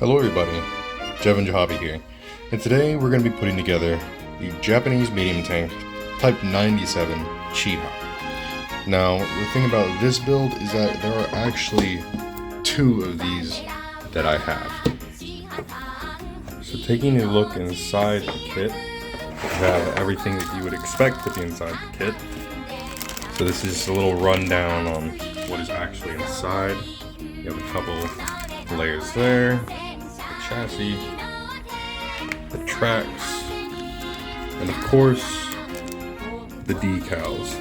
Hello everybody, Jevin Jahabi here, and today we're going to be putting together the Japanese medium tank Type 97 Chiha. Now, the thing about this build is that there are actually two of these that I have. So taking a look inside the kit, we have everything that you would expect to be inside the kit. So this is a little rundown on what is actually inside. You have a couple layers there, the chassis, the tracks, and of course, the decals.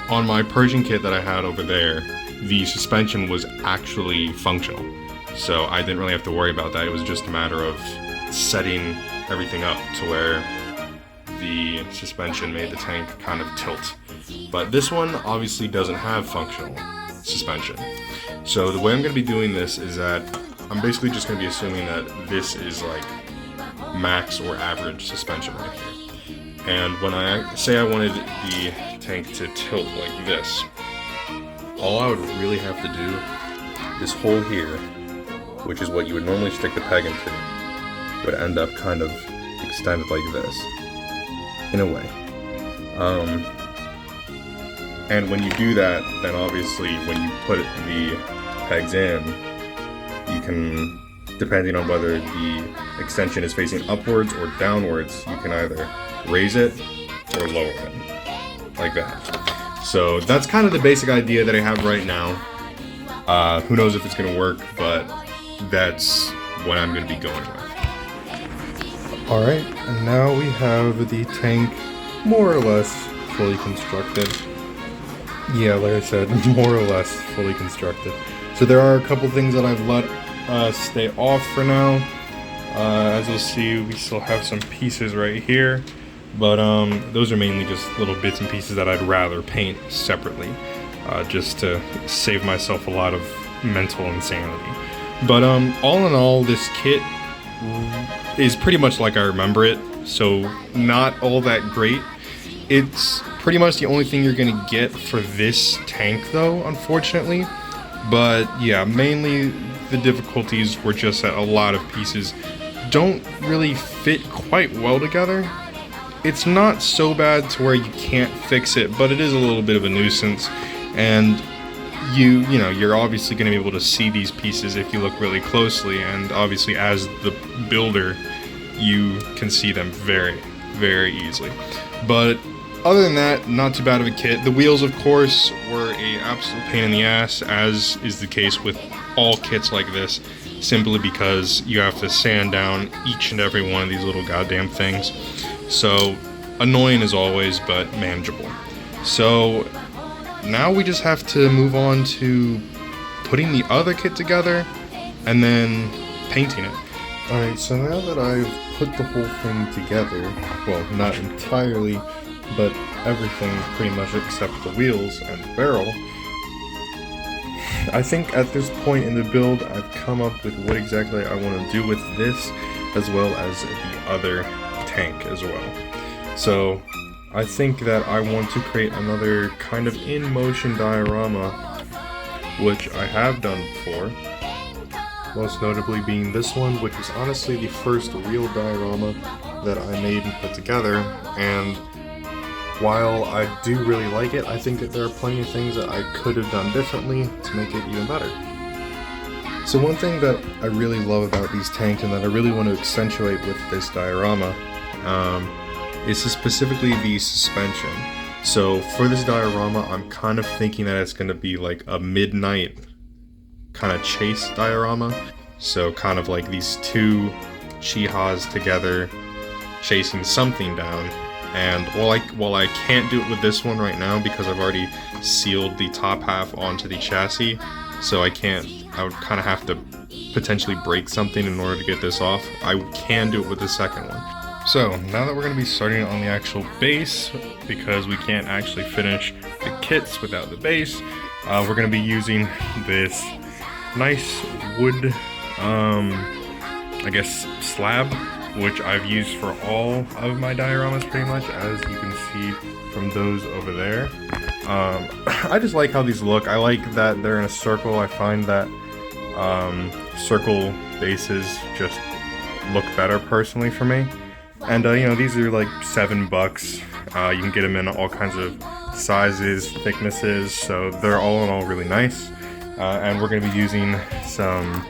On my Persian kit that I had over there, the suspension was actually functional. So I didn't really have to worry about that. It was just a matter of setting everything up to where the suspension made the tank kind of tilt. But this one obviously doesn't have functional suspension. So the way I'm going to be doing this is that I'm basically just going to be assuming that this is like max or average suspension right here. And when I say I wanted the tank to tilt like this, all I would really have to do, this hole here, which is what you would normally stick the peg into, would end up kind of extended like this, in a way. And when you do that, then obviously when you put the pegs in, you can, depending on whether the extension is facing upwards or downwards, you can either raise it or lower it, like that. So that's kind of the basic idea that I have right now. Who knows if it's going to work, but that's what I'm going to be going with. Alright, and now we have the tank more or less fully constructed. Yeah, like I said, more or less fully constructed. So there are a couple things that I've let stay off for now. As you'll see, we still have some pieces right here, but those are mainly just little bits and pieces that I'd rather paint separately, just to save myself a lot of mental insanity. But all in all, this kit is pretty much like I remember it, so not all that great. It's pretty much the only thing you're gonna get for this tank though, unfortunately. But yeah, mainly the difficulties were just that a lot of pieces don't really fit quite well together. It's not so bad to where you can't fix it, but it is a little bit of a nuisance. And you know, you're obviously going to be able to see these pieces if you look really closely, and obviously as the builder, you can see them very, very easily. But other than that, not too bad of a kit. The wheels, of course, were an absolute pain in the ass, as is the case with all kits like this, simply because you have to sand down each and every one of these little goddamn things. So, annoying as always, but manageable. So, now we just have to move on to putting the other kit together and then painting it. Alright, so now that I've put the whole thing together, well, not entirely, but everything pretty much except the wheels and the barrel, I think at this point in the build I've come up with what exactly I want to do with this, as well as the other tank as well. So I think that I want to create another kind of in-motion diorama, which I have done before, most notably being this one, which is honestly the first real diorama that I made and put together. And while I do really like it, I think that there are plenty of things that I could have done differently to make it even better. So one thing that I really love about these tanks, and that I really want to accentuate with this diorama, is specifically the suspension. So for this diorama, I'm kind of thinking that it's going to be like a midnight kind of chase diorama. So kind of like these two Chihas together chasing something down. And while I can't do it with this one right now because I've already sealed the top half onto the chassis, so I would kind of have to potentially break something in order to get this off. I can do it with the second one. So now that we're going to be starting on the actual base, because we can't actually finish the kits without the base, we're going to be using this nice wood, I guess, slab, which I've used for all of my dioramas pretty much, as you can see from those over there. I just like how these look. I like that they're in a circle. I find that Circle bases just look better personally for me. And you know, these are like $7. You can get them in all kinds of sizes, thicknesses, so they're all in all really nice. And we're going to be using some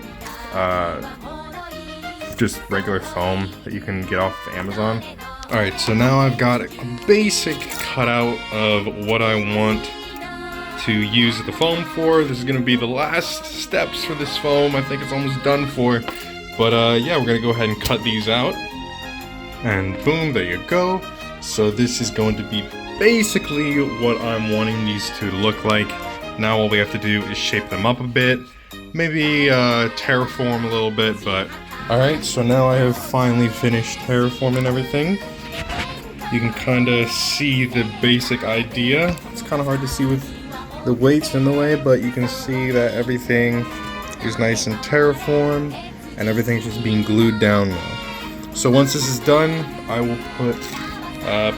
just regular foam that you can get off of Amazon. Alright, so now I've got a basic cutout of what I want to use the foam for. This is going to be the last steps for this foam. I think it's almost done for. But yeah, we're going to go ahead and cut these out. And boom, there you go. So this is going to be basically what I'm wanting these to look like. Now all we have to do is shape them up a bit. Maybe terraform a little bit, but... Alright, so now I have finally finished terraforming everything. You can kind of see the basic idea. It's kind of hard to see with the weights in the way, but you can see that everything is nice and terraformed, and everything's just being glued down now. So once this is done, I will put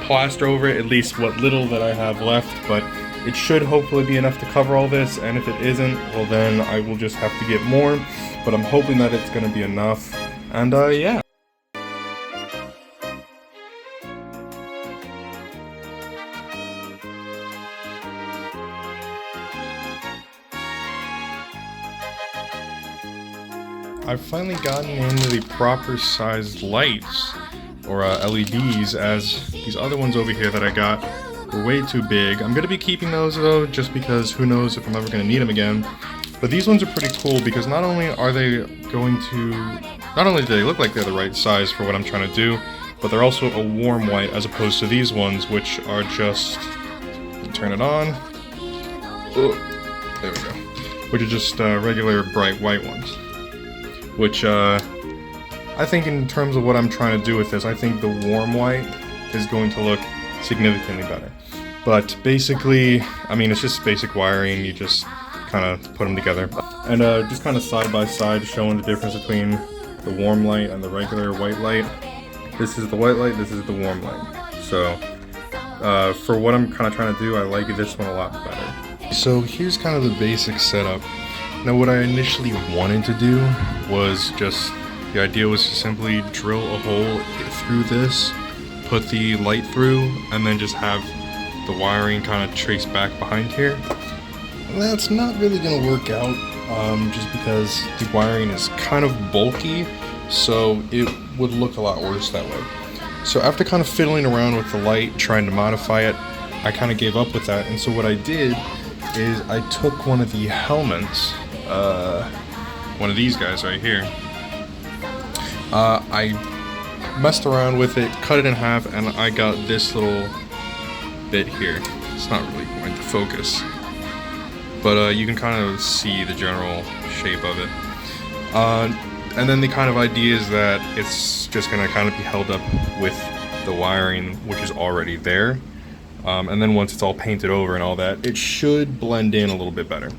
plaster over it, at least what little that I have left, but it should hopefully be enough to cover all this, and if it isn't, well then I will just have to get more, but I'm hoping that it's going to be enough, and yeah. I've finally gotten into the proper sized lights, or LEDs, as these other ones over here that I got were way too big. I'm going to be keeping those though, just because who knows if I'm ever going to need them again. But these ones are pretty cool because not only do they look like they're the right size for what I'm trying to do, but they're also a warm white as opposed to these ones, which are just, turn it on, oh, there we go, which are just regular bright white ones. Which, I think in terms of what I'm trying to do with this, I think the warm white is going to look significantly better. But basically, I mean, it's just basic wiring, you just kind of put them together. And just kind of side by side showing the difference between the warm light and the regular white light. This is the white light, this is the warm light. So, for what I'm kind of trying to do, I like this one a lot better. So here's kind of the basic setup. Now what I initially wanted to do was just, the idea was to simply drill a hole through this, put the light through, and then just have the wiring kind of traced back behind here. And that's not really going to work out, just because the wiring is kind of bulky, so it would look a lot worse that way. So after kind of fiddling around with the light, trying to modify it, I kind of gave up with that, and so what I did is I took one of the helmets, one of these guys right here. I messed around with it, cut it in half, and I got this little bit here. It's not really going to focus, but you can kind of see the general shape of it. And then the kind of idea is that it's just going to kind of be held up with the wiring, which is already there. And then once it's all painted over and all that, it should blend in a little bit better.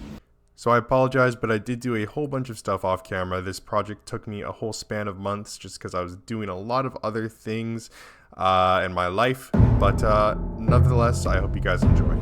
So I apologize, but I did do a whole bunch of stuff off camera. This project took me a whole span of months just because I was doing a lot of other things in my life. But nevertheless, I hope you guys enjoy.